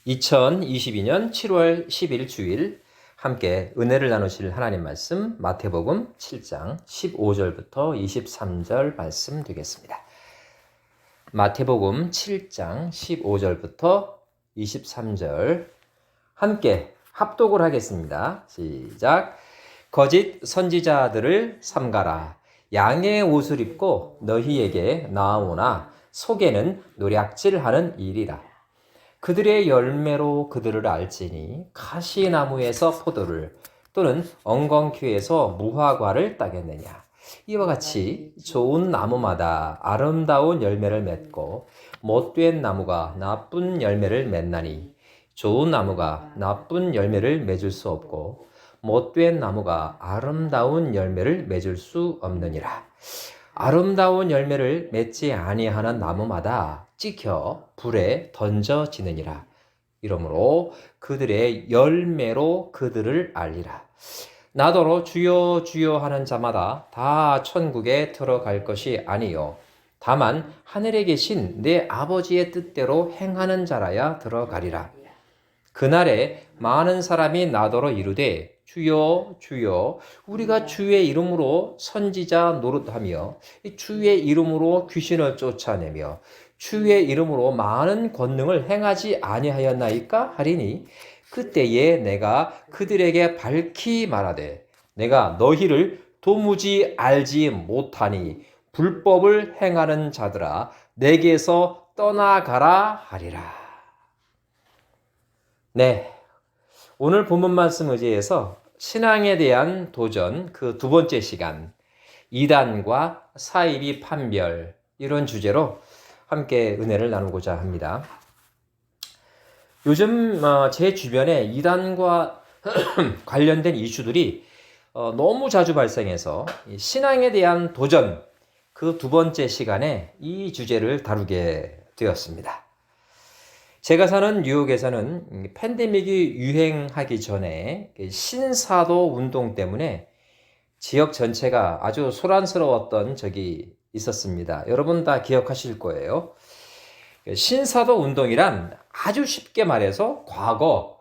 2022년 7월 10일 주일 함께 은혜를 나누실 하나님 말씀 마태복음 7장 15절부터 23절 말씀 되겠습니다. 마태복음 7장 15절부터 23절 함께 합독을 하겠습니다. 시작. 거짓 선지자들을 삼가라. 양의 옷을 입고 너희에게 나아오나 속에는 노략질하는 일이라. 그들의 열매로 그들을 알지니 가시나무에서 포도를 또는 엉겅퀴에서 무화과를 따겠느냐. 이와 같이 좋은 나무마다 아름다운 열매를 맺고 못된 나무가 나쁜 열매를 맺나니 좋은 나무가 나쁜 열매를 맺을 수 없고 못된 나무가 아름다운 열매를 맺을 수 없느니라. 아름다운 열매를 맺지 아니하는 나무마다 찍혀 불에 던져지느니라. 이러므로 그들의 열매로 그들을 알리라. 나더러 주여 주여 하는 자마다 다 천국에 들어갈 것이 아니요 다만 하늘에 계신 내 아버지의 뜻대로 행하는 자라야 들어가리라. 그날에 많은 사람이 나더러 이르되 주여 주여 우리가 주의 이름으로 선지자 노릇하며 주의 이름으로 귀신을 쫓아내며 주의 이름으로 많은 권능을 행하지 아니하였나이까 하리니 그때에 내가 그들에게 밝히 말하되 내가 너희를 도무지 알지 못하니 불법을 행하는 자들아 내게서 떠나가라 하리라. 네, 오늘 본문 말씀 의지해서 신앙에 대한 도전 그 두 번째 시간 이단과 사이비 판별 이런 주제로 함께 은혜를 나누고자 합니다. 요즘 제 주변에 이단과 관련된 이슈들이 너무 자주 발생해서 신앙에 대한 도전 그 두 번째 시간에 이 주제를 다루게 되었습니다. 제가 사는 뉴욕에서는 팬데믹이 유행하기 전에 신사도 운동 때문에 지역 전체가 아주 소란스러웠던 적이 있었습니다. 여러분 다 기억하실 거예요. 신사도 운동이란 아주 쉽게 말해서 과거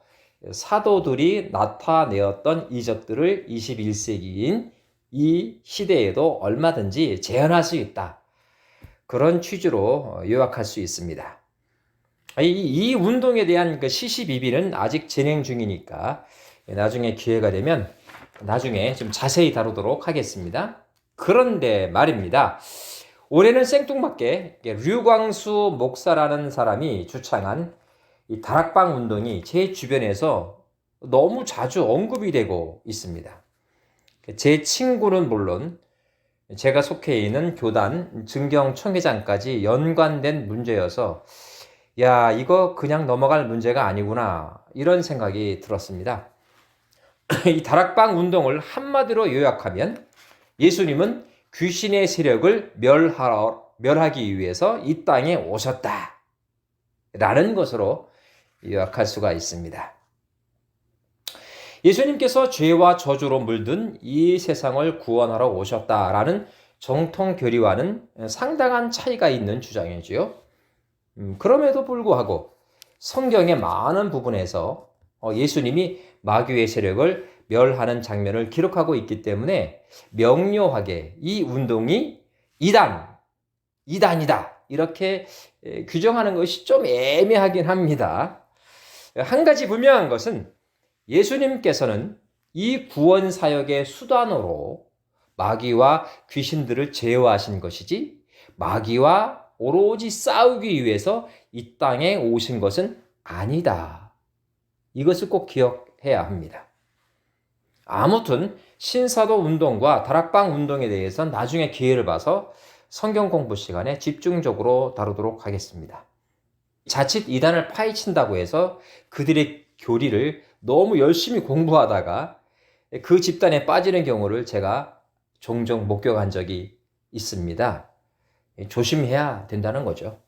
사도들이 나타내었던 이적들을 21세기인 이 시대에도 얼마든지 재현할 수 있다. 그런 취지로 요약할 수 있습니다. 이 운동에 대한 그 시시비비는 아직 진행 중이니까 나중에 기회가 되면 나중에 좀 자세히 다루도록 하겠습니다. 그런데 말입니다. 올해는 생뚱맞게 류광수 목사라는 사람이 주창한 이 다락방 운동이 제 주변에서 너무 자주 언급이 되고 있습니다. 제 친구는 물론 제가 속해 있는 교단 증경총회장까지 연관된 문제여서 야, 이거 그냥 넘어갈 문제가 아니구나 이런 생각이 들었습니다. 이 다락방 운동을 한마디로 요약하면 예수님은 귀신의 세력을 멸하기 위해서 이 땅에 오셨다 라는 것으로 요약할 수가 있습니다. 예수님께서 죄와 저주로 물든 이 세상을 구원하러 오셨다라는 정통 교리와는 상당한 차이가 있는 주장이지요. 그럼에도 불구하고 성경의 많은 부분에서 예수님이 마귀의 세력을 멸하는 장면을 기록하고 있기 때문에 명료하게 이 운동이 이단이다 이렇게 규정하는 것이 좀 애매하긴 합니다. 한 가지 분명한 것은 예수님께서는 이 구원 사역의 수단으로 마귀와 귀신들을 제어하신 것이지 마귀와 오로지 싸우기 위해서 이 땅에 오신 것은 아니다. 이것을 꼭 기억해야 합니다. 아무튼 신사도 운동과 다락방 운동에 대해서는 나중에 기회를 봐서 성경 공부 시간에 집중적으로 다루도록 하겠습니다. 자칫 이단을 파헤친다고 해서 그들의 교리를 너무 열심히 공부하다가 그 집단에 빠지는 경우를 제가 종종 목격한 적이 있습니다. 조심해야 된다는 거죠.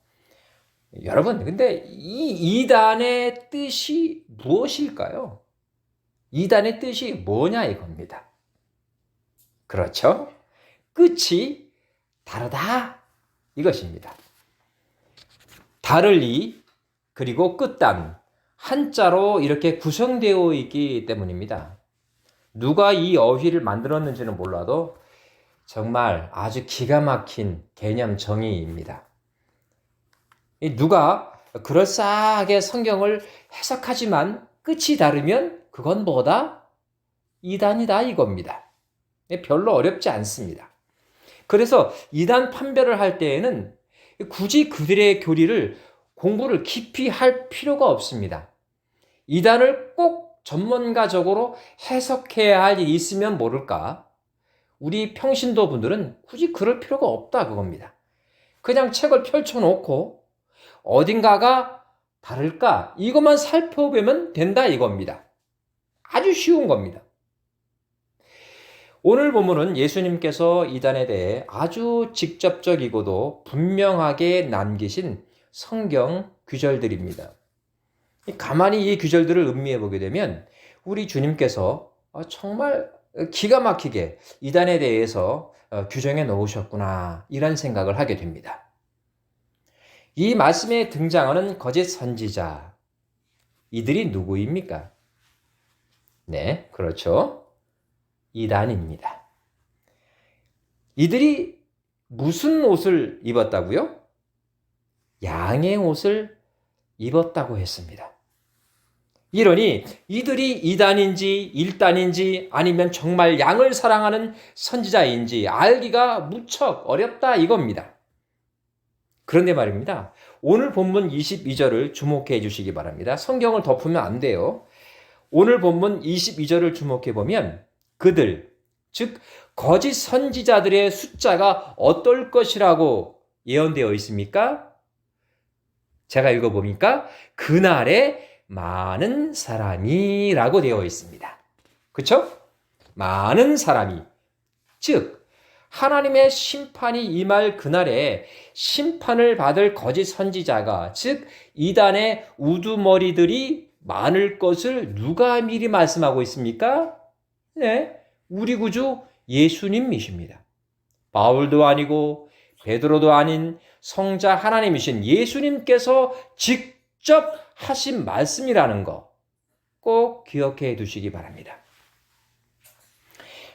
여러분, 근데 이 이단의 뜻이 무엇일까요? 이단의 뜻이 뭐냐 이겁니다. 그렇죠? 끝이 다르다 이것입니다. 다를 이 그리고 끝단 한자로 이렇게 구성되어 있기 때문입니다. 누가 이 어휘를 만들었는지는 몰라도 정말 아주 기가 막힌 개념 정의입니다. 누가 그럴싸하게 성경을 해석하지만 끝이 다르면 그건 뭐다? 이단이다 이겁니다. 별로 어렵지 않습니다. 그래서 이단 판별을 할 때에는 굳이 그들의 교리를 공부를 깊이 할 필요가 없습니다. 이단을 꼭 전문가적으로 해석해야 할 일이 있으면 모를까? 우리 평신도 분들은 굳이 그럴 필요가 없다 그겁니다. 그냥 책을 펼쳐놓고 어딘가가 다를까? 이것만 살펴보면 된다 이겁니다. 아주 쉬운 겁니다. 오늘 본문은 예수님께서 이단에 대해 아주 직접적이고도 분명하게 남기신 성경 규절들입니다. 가만히 이 규절들을 음미해 보게 되면 우리 주님께서 정말 기가 막히게 이단에 대해서 규정해 놓으셨구나 이런 생각을 하게 됩니다. 이 말씀에 등장하는 거짓 선지자, 이들이 누구입니까? 네, 그렇죠. 이단입니다. 이들이 무슨 옷을 입었다고요? 양의 옷을 입었다고 했습니다. 이러니 이들이 이단인지 일단인지 아니면 정말 양을 사랑하는 선지자인지 알기가 무척 어렵다 이겁니다. 그런데 말입니다. 오늘 본문 22절을 주목해 주시기 바랍니다. 성경을 덮으면 안 돼요. 오늘 본문 22절을 주목해 보면 그들, 즉 거짓 선지자들의 숫자가 어떨 것이라고 예언되어 있습니까? 제가 읽어보니까 그날에 많은 사람이라고 되어 있습니다. 그렇죠? 많은 사람이, 즉 하나님의 심판이 임할 그날에 심판을 받을 거짓 선지자가, 즉 이단의 우두머리들이 많을 것을 누가 미리 말씀하고 있습니까? 네, 우리 구주 예수님이십니다. 바울도 아니고 베드로도 아닌 성자 하나님이신 예수님께서 직접 하신 말씀이라는 거 꼭 기억해 두시기 바랍니다.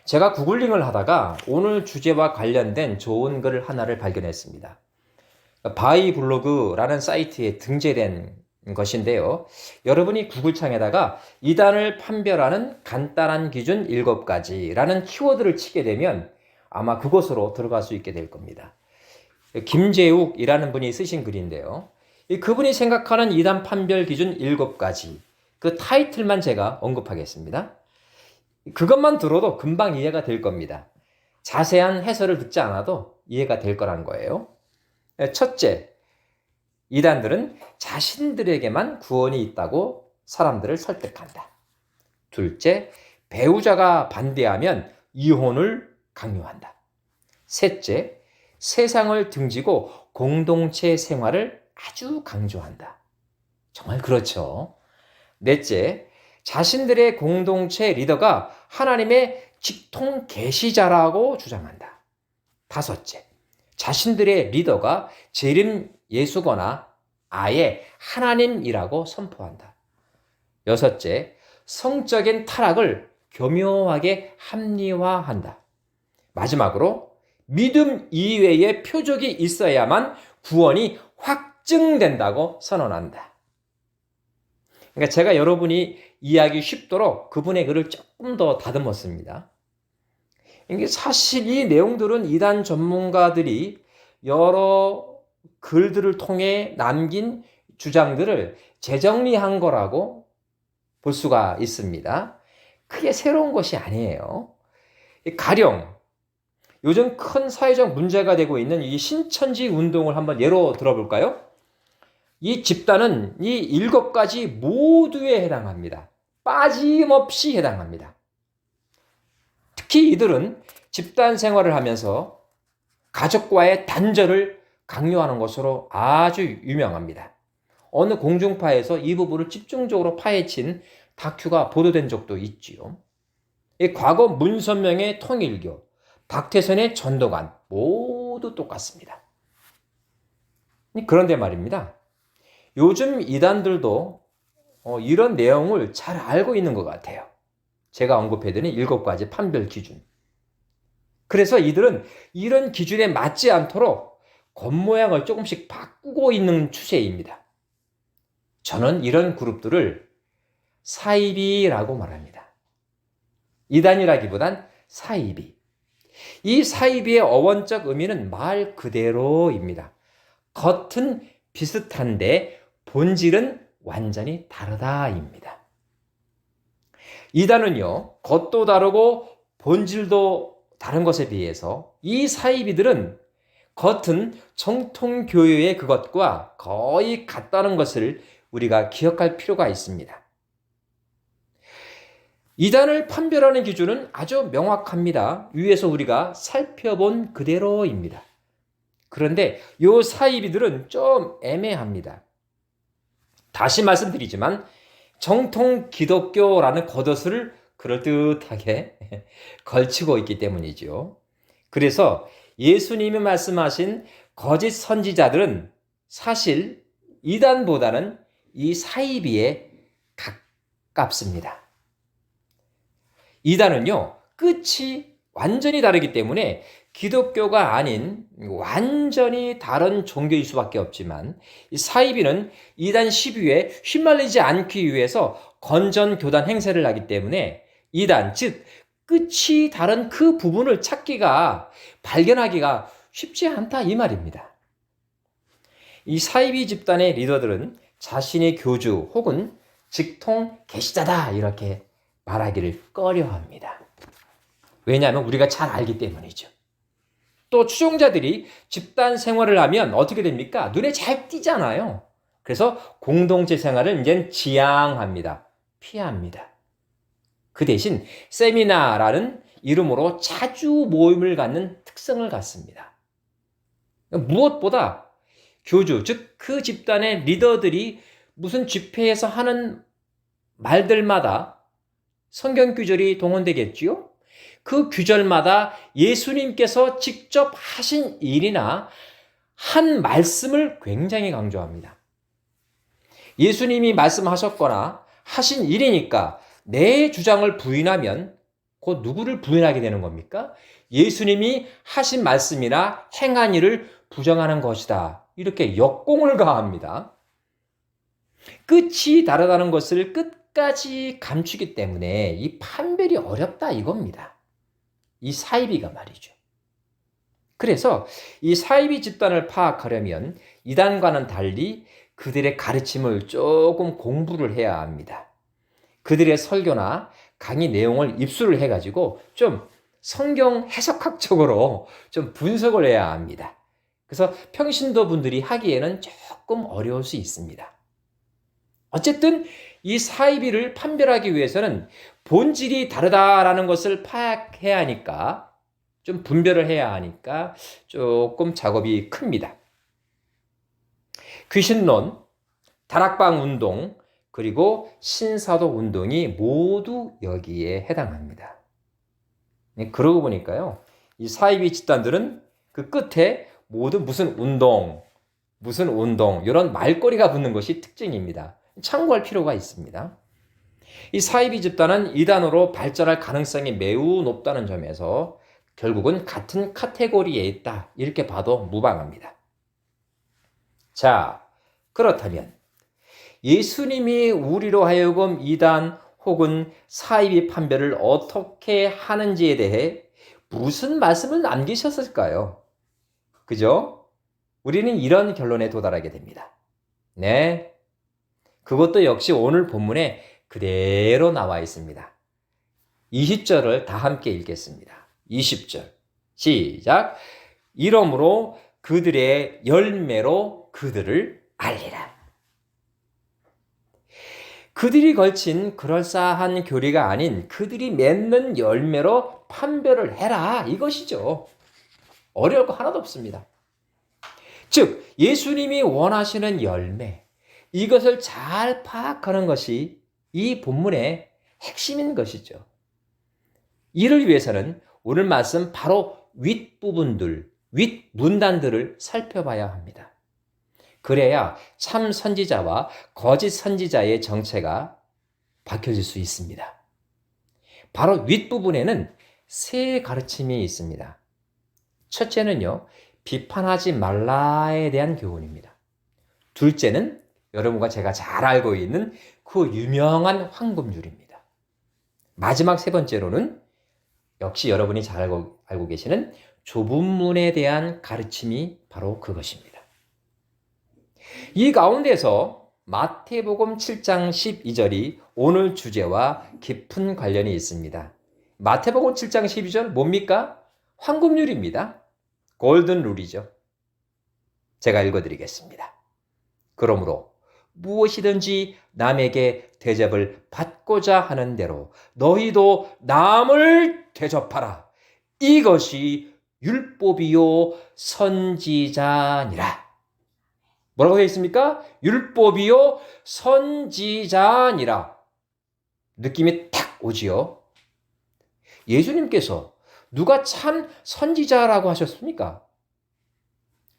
제가 구글링을 하다가 오늘 주제와 관련된 좋은 글을 하나를 발견했습니다. 바이블로그라는 사이트에 등재된 것인데요. 여러분이 구글창에다가 이단을 판별하는 간단한 기준 7가지라는 키워드를 치게 되면 아마 그곳으로 들어갈 수 있게 될 겁니다. 김재욱이라는 분이 쓰신 글인데요. 그분이 생각하는 이단 판별 기준 7가지, 그 타이틀만 제가 언급하겠습니다. 그것만 들어도 금방 이해가 될 겁니다. 자세한 해설을 듣지 않아도 이해가 될 거란 거예요. 첫째, 이단들은 자신들에게만 구원이 있다고 사람들을 설득한다. 둘째, 배우자가 반대하면 이혼을 강요한다. 셋째, 세상을 등지고 공동체 생활을 아주 강조한다. 정말 그렇죠. 넷째, 자신들의 공동체 리더가 하나님의 직통 계시자라고 주장한다. 다섯째, 자신들의 리더가 재림 예수거나 아예 하나님이라고 선포한다. 여섯째, 성적인 타락을 교묘하게 합리화한다. 마지막으로 믿음 이외의 표적이 있어야만 구원이 확증된다고 선언한다. 그러니까 제가 여러분이 이해하기 쉽도록 그분의 글을 조금 더 다듬었습니다. 이게 사실 이 내용들은 이단 전문가들이 여러 글들을 통해 남긴 주장들을 재정리한 거라고 볼 수가 있습니다. 크게 새로운 것이 아니에요. 가령 요즘 큰 사회적 문제가 되고 있는 이 신천지 운동을 한번 예로 들어볼까요? 이 집단은 이 7가지 모두에 해당합니다. 빠짐없이 해당합니다. 특히 이들은 집단 생활을 하면서 가족과의 단절을 강요하는 것으로 아주 유명합니다. 어느 공중파에서 이 부분을 집중적으로 파헤친 다큐가 보도된 적도 있지요. 과거 문선명의 통일교, 박태선의 전도관 모두 똑같습니다. 그런데 말입니다. 요즘 이단들도 이런 내용을 잘 알고 있는 것 같아요. 제가 언급해드린 7가지 판별 기준. 그래서 이들은 이런 기준에 맞지 않도록 겉모양을 조금씩 바꾸고 있는 추세입니다. 저는 이런 그룹들을 사이비라고 말합니다. 이단이라기보단 사이비. 이 사이비의 어원적 의미는 말 그대로입니다. 겉은 비슷한데 본질은 완전히 다르다입니다. 이단은요, 겉도 다르고 본질도 다른 것에 비해서 이 사이비들은 겉은 정통교회의 그것과 거의 같다는 것을 우리가 기억할 필요가 있습니다. 이단을 판별하는 기준은 아주 명확합니다. 위에서 우리가 살펴본 그대로입니다. 그런데 이 사이비들은 좀 애매합니다. 다시 말씀드리지만 정통 기독교라는 겉옷을 그럴듯하게 걸치고 있기 때문이죠. 그래서 예수님이 말씀하신 거짓 선지자들은 사실 이단보다는 이 사이비에 가깝습니다. 이단은요, 끝이 완전히 다르기 때문에 기독교가 아닌 완전히 다른 종교일 수밖에 없지만 이 사이비는 이단 시비에 휘말리지 않기 위해서 건전교단 행세를 하기 때문에 이단, 즉 끝이 다른 그 부분을 발견하기가 쉽지 않다 이 말입니다. 이 사이비 집단의 리더들은 자신의 교주 혹은 직통 계시자다 이렇게 말하기를 꺼려합니다. 왜냐하면 우리가 잘 알기 때문이죠. 또 추종자들이 집단 생활을 하면 어떻게 됩니까? 눈에 잘 띄잖아요. 그래서 공동체 생활을 이제 지양합니다. 피합니다. 그 대신 세미나라는 이름으로 자주 모임을 갖는 특성을 갖습니다. 무엇보다 교주, 즉 그 집단의 리더들이 무슨 집회에서 하는 말들마다 성경 규절이 동원되겠지요? 그 규절마다 예수님께서 직접 하신 일이나 한 말씀을 굉장히 강조합니다. 예수님이 말씀하셨거나 하신 일이니까 내 주장을 부인하면 곧 누구를 부인하게 되는 겁니까? 예수님이 하신 말씀이나 행한 일을 부정하는 것이다. 이렇게 역공을 가합니다. 끝이 다르다는 것을 끝까지 감추기 때문에 이 판별이 어렵다 이겁니다. 이 사이비가 말이죠. 그래서 이 사이비 집단을 파악하려면 이단과는 달리 그들의 가르침을 조금 공부를 해야 합니다. 그들의 설교나 강의 내용을 입수를 해가지고 좀 성경 해석학적으로 좀 분석을 해야 합니다. 그래서 평신도 분들이 하기에는 조금 어려울 수 있습니다. 어쨌든 이 사이비를 판별하기 위해서는 본질이 다르다라는 것을 파악해야 하니까 좀 분별을 해야 하니까 조금 작업이 큽니다. 귀신론, 다락방 운동, 그리고 신사도 운동이 모두 여기에 해당합니다. 그러고 보니까요, 이 사이비 집단들은 그 끝에 모두 무슨 운동, 이런 말꼬리가 붙는 것이 특징입니다. 참고할 필요가 있습니다. 이 사이비 집단은 이단으로 발전할 가능성이 매우 높다는 점에서 결국은 같은 카테고리에 있다. 이렇게 봐도 무방합니다. 자, 그렇다면 예수님이 우리로 하여금 이단 혹은 사이비 판별을 어떻게 하는지에 대해 무슨 말씀을 남기셨을까요? 그죠? 우리는 이런 결론에 도달하게 됩니다. 네. 그것도 역시 오늘 본문에 그대로 나와 있습니다. 20절을 다 함께 읽겠습니다. 20절. 시작. 이러므로 그들의 열매로 그들을 알리라. 그들이 걸친 그럴싸한 교리가 아닌 그들이 맺는 열매로 판별을 해라. 이것이죠. 어려울 거 하나도 없습니다. 즉, 예수님이 원하시는 열매, 이것을 잘 파악하는 것이 이 본문의 핵심인 것이죠. 이를 위해서는 오늘 말씀 바로 윗부분들, 윗문단들을 살펴봐야 합니다. 그래야 참 선지자와 거짓 선지자의 정체가 밝혀질 수 있습니다. 바로 윗부분에는 세 가르침이 있습니다. 첫째는요, 비판하지 말라에 대한 교훈입니다. 둘째는 여러분과 제가 잘 알고 있는 그 유명한 황금률입니다. 마지막 세 번째로는 역시 여러분이 잘 알고 계시는 좁은 문에 대한 가르침이 바로 그것입니다. 이 가운데서 마태복음 7장 12절이 오늘 주제와 깊은 관련이 있습니다. 마태복음 7장 12절 뭡니까? 황금률입니다. 골든 룰이죠. 제가 읽어드리겠습니다. 그러므로 무엇이든지 남에게 대접을 받고자 하는 대로 너희도 남을 대접하라. 이것이 율법이요 선지자니라. 뭐라고 되어 있습니까? 율법이요 선지자니라. 느낌이 탁 오지요. 예수님께서 누가 참 선지자라고 하셨습니까?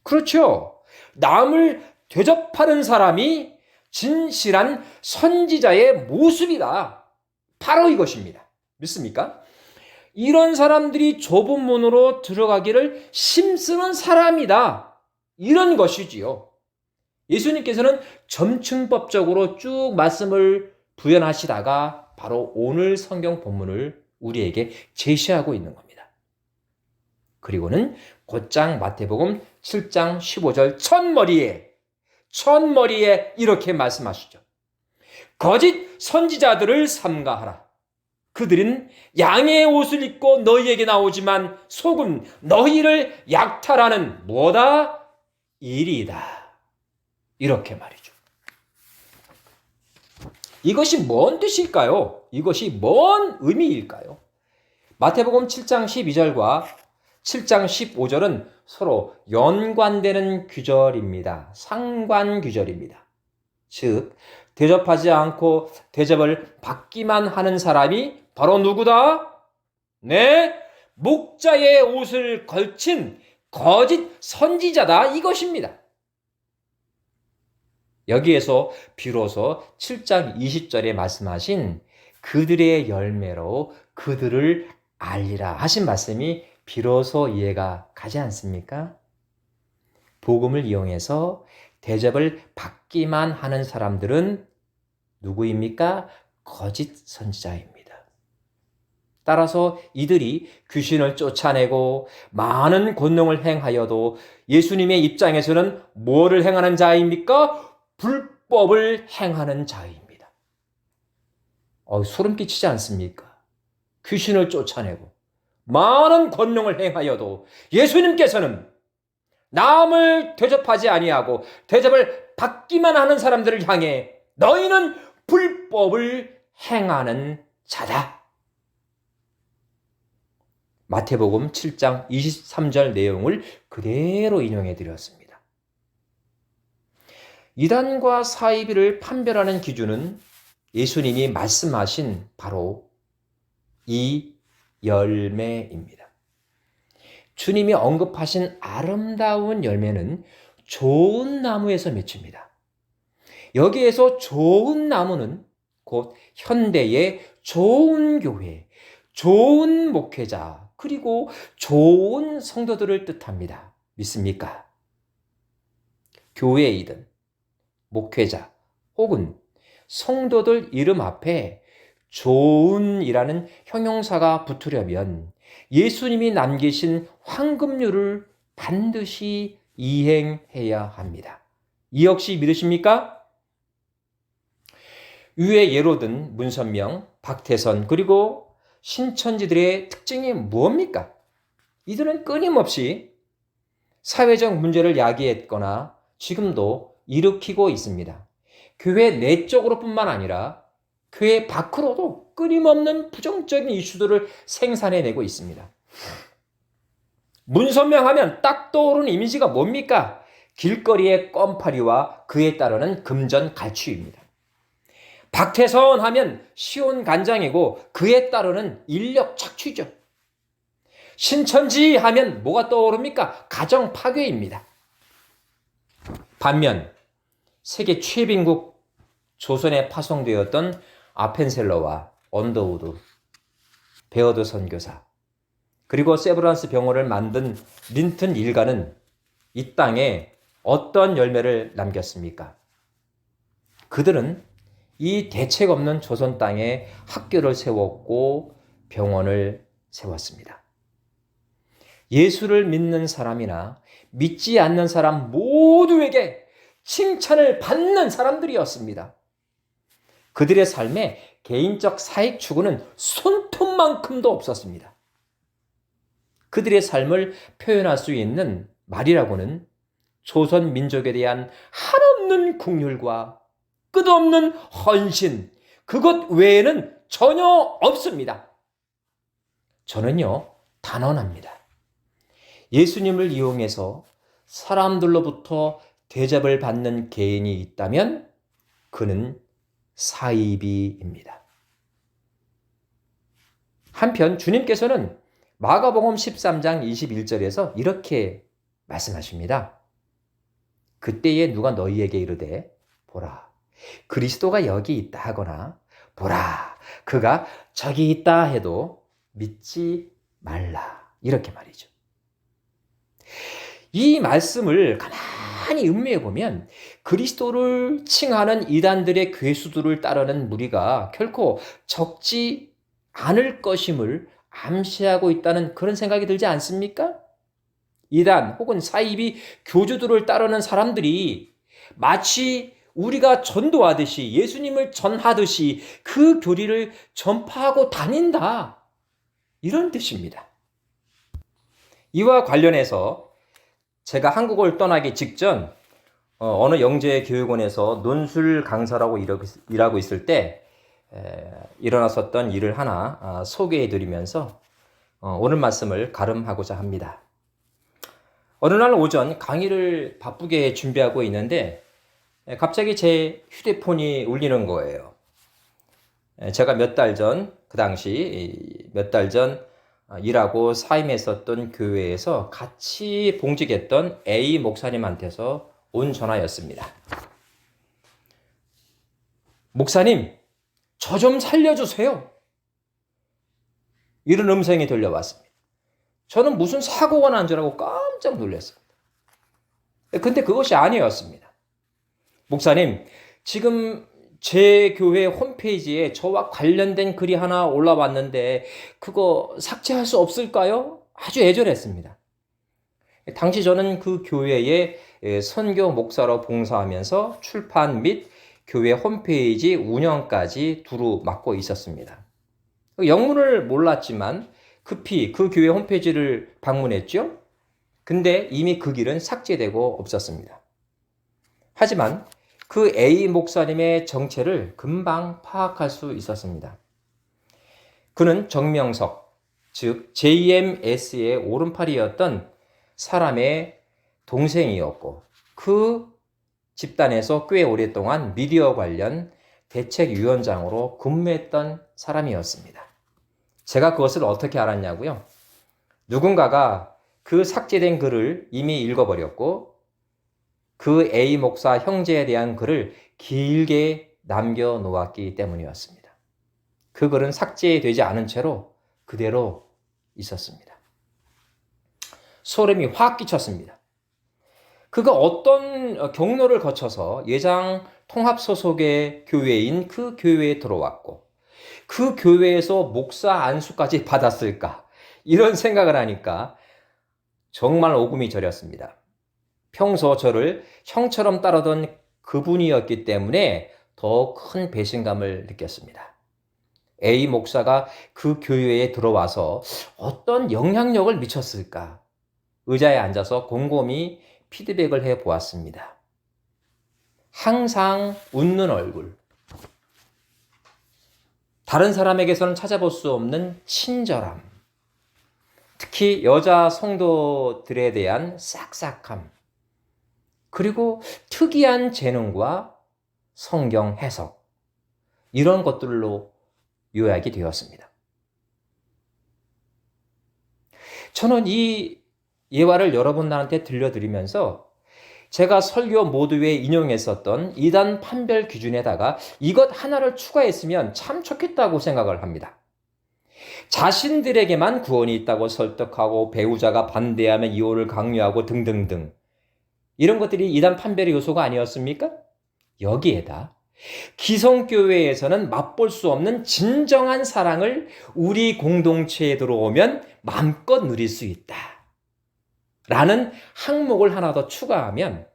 그렇죠. 남을 대접하는 사람이 진실한 선지자의 모습이다. 바로 이것입니다. 믿습니까? 이런 사람들이 좁은 문으로 들어가기를 힘쓰는 사람이다. 이런 것이지요. 예수님께서는 점층법적으로 쭉 말씀을 부연하시다가 바로 오늘 성경 본문을 우리에게 제시하고 있는 겁니다. 그리고는 곧장 마태복음 7장 15절 첫머리에 이렇게 말씀하시죠. 거짓 선지자들을 삼가하라. 그들은 양의 옷을 입고 너희에게 나오지만 속은 너희를 약탈하는 뭐다? 일이다. 이렇게 말이죠. 이것이 뭔 뜻일까요? 이것이 뭔 의미일까요? 마태복음 7장 12절과 7장 15절은 서로 연관되는 규절입니다. 상관 규절입니다. 즉, 대접하지 않고 대접을 받기만 하는 사람이 바로 누구다? 네, 목자의 옷을 걸친 거짓 선지자다 이것입니다. 여기에서 비로소 7장 20절에 말씀하신 그들의 열매로 그들을 알리라 하신 말씀이 비로소 이해가 가지 않습니까? 복음을 이용해서 대접을 받기만 하는 사람들은 누구입니까? 거짓 선지자입니다. 따라서 이들이 귀신을 쫓아내고 많은 권능을 행하여도 예수님의 입장에서는 뭐를 행하는 자입니까? 불법을 행하는 자입니다. 소름 끼치지 않습니까? 귀신을 쫓아내고 많은 권능을 행하여도 예수님께서는 남을 대접하지 아니하고 대접을 받기만 하는 사람들을 향해 너희는 불법을 행하는 자다. 마태복음 7장 23절 내용을 그대로 인용해 드렸습니다. 이단과 사이비를 판별하는 기준은 예수님이 말씀하신 바로 이 열매입니다. 주님이 언급하신 아름다운 열매는 좋은 나무에서 맺힙니다. 여기에서 좋은 나무는 곧 현대의 좋은 교회, 좋은 목회자, 그리고 좋은 성도들을 뜻합니다. 믿습니까? 교회이든 목회자 혹은 성도들 이름 앞에 좋은이라는 형용사가 붙으려면 예수님이 남기신 황금률을 반드시 이행해야 합니다. 이 역시 믿으십니까? 위에 예로 든 문선명, 박태선 그리고 신천지들의 특징이 무엇입니까? 이들은 끊임없이 사회적 문제를 야기했거나 지금도 일으키고 있습니다. 교회 내적으로뿐만 아니라 교회 밖으로도 끊임없는 부정적인 이슈들을 생산해내고 있습니다. 문선명하면 딱 떠오르는 이미지가 뭡니까? 길거리의 껌파리와 그에 따르는 금전갈취입니다. 박태선 하면 시온간장이고 그에 따르는 인력 착취죠. 신천지 하면 뭐가 떠오릅니까? 가정 파괴입니다. 반면 세계 최빈국 조선에 파송되었던 아펜셀러와 언더우드, 베어드 선교사, 그리고 세브란스 병원을 만든 린튼 일가는 이 땅에 어떤 열매를 남겼습니까? 그들은 이 대책 없는 조선 땅에 학교를 세웠고 병원을 세웠습니다. 예수를 믿는 사람이나 믿지 않는 사람 모두에게 칭찬을 받는 사람들이었습니다. 그들의 삶에 개인적 사익 추구는 손톱만큼도 없었습니다. 그들의 삶을 표현할 수 있는 말이라고는 조선 민족에 대한 한없는 긍휼과 끝없는 헌신, 그것 외에는 전혀 없습니다. 저는요, 단언합니다. 예수님을 이용해서 사람들로부터 대접을 받는 개인이 있다면 그는 사이비입니다. 한편 주님께서는 마가복음 13장 21절에서 이렇게 말씀하십니다. 그때에 누가 너희에게 이르되 보라, 그리스도가 여기 있다 하거나 보라, 그가 저기 있다 해도 믿지 말라. 이렇게 말이죠. 이 말씀을 가만히 음미해 보면 그리스도를 칭하는 이단들의 괴수들을 따르는 무리가 결코 적지 않을 것임을 암시하고 있다는 그런 생각이 들지 않습니까? 이단 혹은 사이비 교주들을 따르는 사람들이 마치 우리가 전도하듯이 예수님을 전하듯이 그 교리를 전파하고 다닌다. 이런 뜻입니다. 이와 관련해서 제가 한국을 떠나기 직전 어느 영재교육원에서 논술 강사라고 일하고 있을 때 일어났었던 일을 하나 소개해 드리면서 오늘 말씀을 가름하고자 합니다. 어느 날 오전 강의를 바쁘게 준비하고 있는데 갑자기 제 휴대폰이 울리는 거예요. 제가 그 당시 몇 달 전 일하고 사임했었던 교회에서 같이 봉직했던 A 목사님한테서 온 전화였습니다. 목사님, 저 좀 살려주세요. 이런 음성이 들려왔습니다. 저는 무슨 사고가 난 줄 알고 깜짝 놀랐습니다. 근데 그것이 아니었습니다. 목사님, 지금 제 교회 홈페이지에 저와 관련된 글이 하나 올라왔는데 그거 삭제할 수 없을까요? 아주 애절했습니다. 당시 저는 그 교회에 선교 목사로 봉사하면서 출판 및 교회 홈페이지 운영까지 두루 맡고 있었습니다. 영문을 몰랐지만 급히 그 교회 홈페이지를 방문했죠. 근데 이미 그 길은 삭제되고 없었습니다. 하지만 그 A 목사님의 정체를 금방 파악할 수 있었습니다. 그는 정명석, 즉 JMS의 오른팔이었던 사람의 동생이었고 그 집단에서 꽤 오랫동안 미디어 관련 대책위원장으로 근무했던 사람이었습니다. 제가 그것을 어떻게 알았냐고요? 누군가가 그 삭제된 글을 이미 읽어버렸고 그 A 목사 형제에 대한 글을 길게 남겨놓았기 때문이었습니다. 그 글은 삭제되지 않은 채로 그대로 있었습니다. 소름이 확 끼쳤습니다. 그가 어떤 경로를 거쳐서 예장 통합 소속의 교회인 그 교회에 들어왔고 그 교회에서 목사 안수까지 받았을까? 이런 생각을 하니까 정말 오금이 저렸습니다. 평소 저를 형처럼 따르던 그분이었기 때문에 더 큰 배신감을 느꼈습니다. A 목사가 그 교회에 들어와서 어떤 영향력을 미쳤을까? 의자에 앉아서 곰곰이 피드백을 해 보았습니다. 항상 웃는 얼굴. 다른 사람에게서는 찾아볼 수 없는 친절함. 특히 여자 성도들에 대한 싹싹함. 그리고 특이한 재능과 성경 해석. 이런 것들로 요약이 되었습니다. 저는 이 예화를 여러분들한테 들려드리면서 제가 설교 모두에 인용했었던 이단 판별 기준에다가 이것 하나를 추가했으면 참 좋겠다고 생각을 합니다. 자신들에게만 구원이 있다고 설득하고 배우자가 반대하면 이혼을 강요하고 등등등. 이런 것들이 이단 판별의 요소가 아니었습니까? 여기에다 기성교회에서는 맛볼 수 없는 진정한 사랑을 우리 공동체에 들어오면 마음껏 누릴 수 있다. 라는 항목을 하나 더 추가하면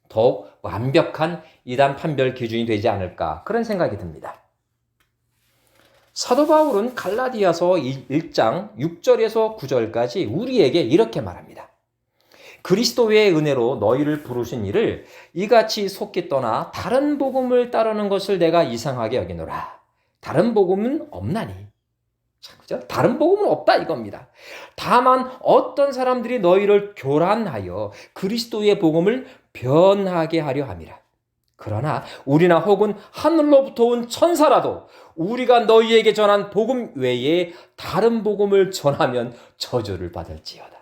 더욱 완벽한 이단 판별 기준이 되지 않을까 그런 생각이 듭니다. 사도 바울은 갈라디아서 1장 6절에서 9절까지 우리에게 이렇게 말합니다. 그리스도의 은혜로 너희를 부르신 이를 이같이 속기 떠나 다른 복음을 따르는 것을 내가 이상하게 여기노라. 다른 복음은 없나니. 그죠? 다른 복음은 없다 이겁니다. 다만 어떤 사람들이 너희를 교란하여 그리스도의 복음을 변하게 하려 함이라. 그러나 우리나 혹은 하늘로부터 온 천사라도 우리가 너희에게 전한 복음 외에 다른 복음을 전하면 저주를 받을지어다.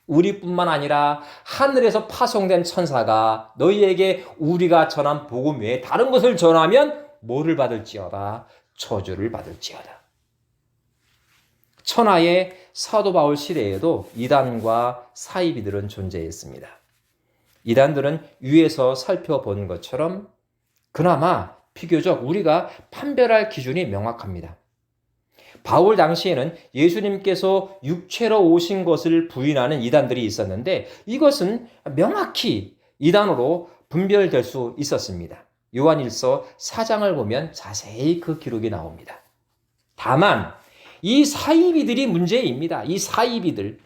우리뿐만 아니라 하늘에서 파송된 천사가 너희에게 우리가 전한 복음 외에 다른 것을 전하면 뭐를 받을지어다? 저주를 받을지어다. 천하의 사도 바울 시대에도 이단과 사이비들은 존재했습니다. 이단들은 위에서 살펴본 것처럼 그나마 비교적 우리가 판별할 기준이 명확합니다. 바울 당시에는 예수님께서 육체로 오신 것을 부인하는 이단들이 있었는데 이것은 명확히 이단으로 분별될 수 있었습니다. 요한일서 4장을 보면 자세히 그 기록이 나옵니다. 다만 이 사이비들이 문제입니다. 이 사이비들.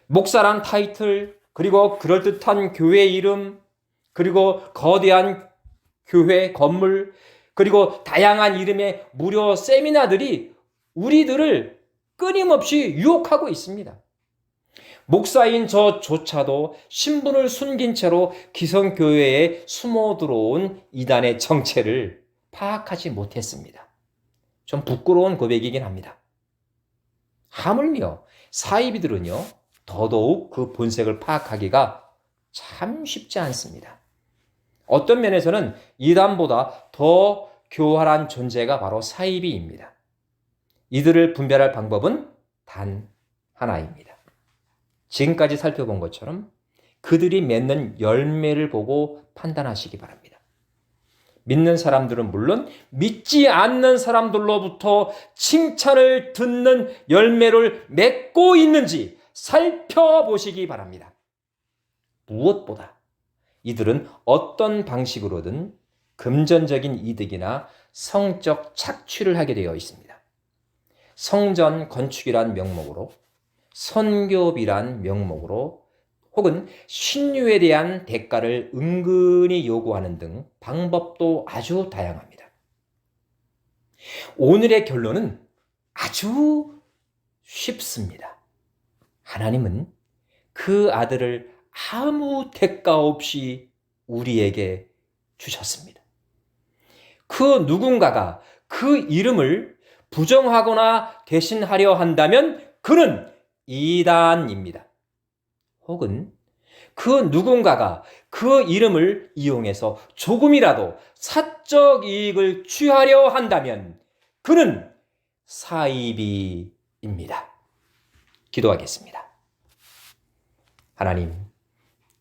목사란 타이틀, 그리고 그럴듯한 교회 이름, 그리고 거대한 교회 건물, 그리고 다양한 이름의 무료 세미나들이 우리들을 끊임없이 유혹하고 있습니다. 목사인 저조차도 신분을 숨긴 채로 기성교회에 숨어 들어온 이단의 정체를 파악하지 못했습니다. 좀 부끄러운 고백이긴 합니다. 하물며 사이비들은요, 더더욱 그 본색을 파악하기가 참 쉽지 않습니다. 어떤 면에서는 이단보다 더 교활한 존재가 바로 사이비입니다. 이들을 분별할 방법은 단 하나입니다. 지금까지 살펴본 것처럼 그들이 맺는 열매를 보고 판단하시기 바랍니다. 믿는 사람들은 물론 믿지 않는 사람들로부터 칭찬을 듣는 열매를 맺고 있는지 살펴보시기 바랍니다. 무엇보다 이들은 어떤 방식으로든 금전적인 이득이나 성적 착취를 하게 되어 있습니다. 성전 건축이란 명목으로, 선교비란 명목으로, 혹은 신유에 대한 대가를 은근히 요구하는 등 방법도 아주 다양합니다. 오늘의 결론은 아주 쉽습니다. 하나님은 그 아들을 아무 대가 없이 우리에게 주셨습니다. 그 누군가가 그 이름을 부정하거나 대신하려 한다면 그는 이단입니다. 혹은 그 누군가가 그 이름을 이용해서 조금이라도 사적 이익을 취하려 한다면 그는 사이비입니다. 기도하겠습니다. 하나님,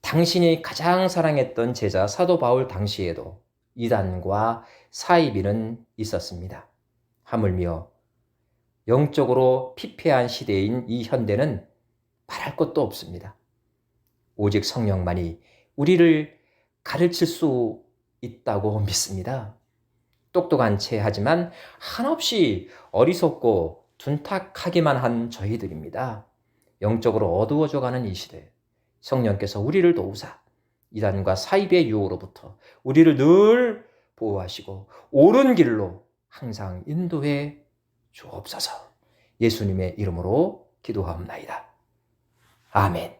당신이 가장 사랑했던 제자 사도 바울 당시에도 이단과 사이비는 있었습니다. 하물며 영적으로 피폐한 시대인 이 현대는 말할 것도 없습니다. 오직 성령만이 우리를 가르칠 수 있다고 믿습니다. 똑똑한 채 하지만 한없이 어리석고 둔탁하기만 한 저희들입니다. 영적으로 어두워져가는 이 시대, 성령께서 우리를 도우사 이단과 사이비의 유혹으로부터 우리를 늘 보호하시고 옳은 길로 항상 인도해 주옵소서. 예수님의 이름으로 기도하옵나이다. 아멘.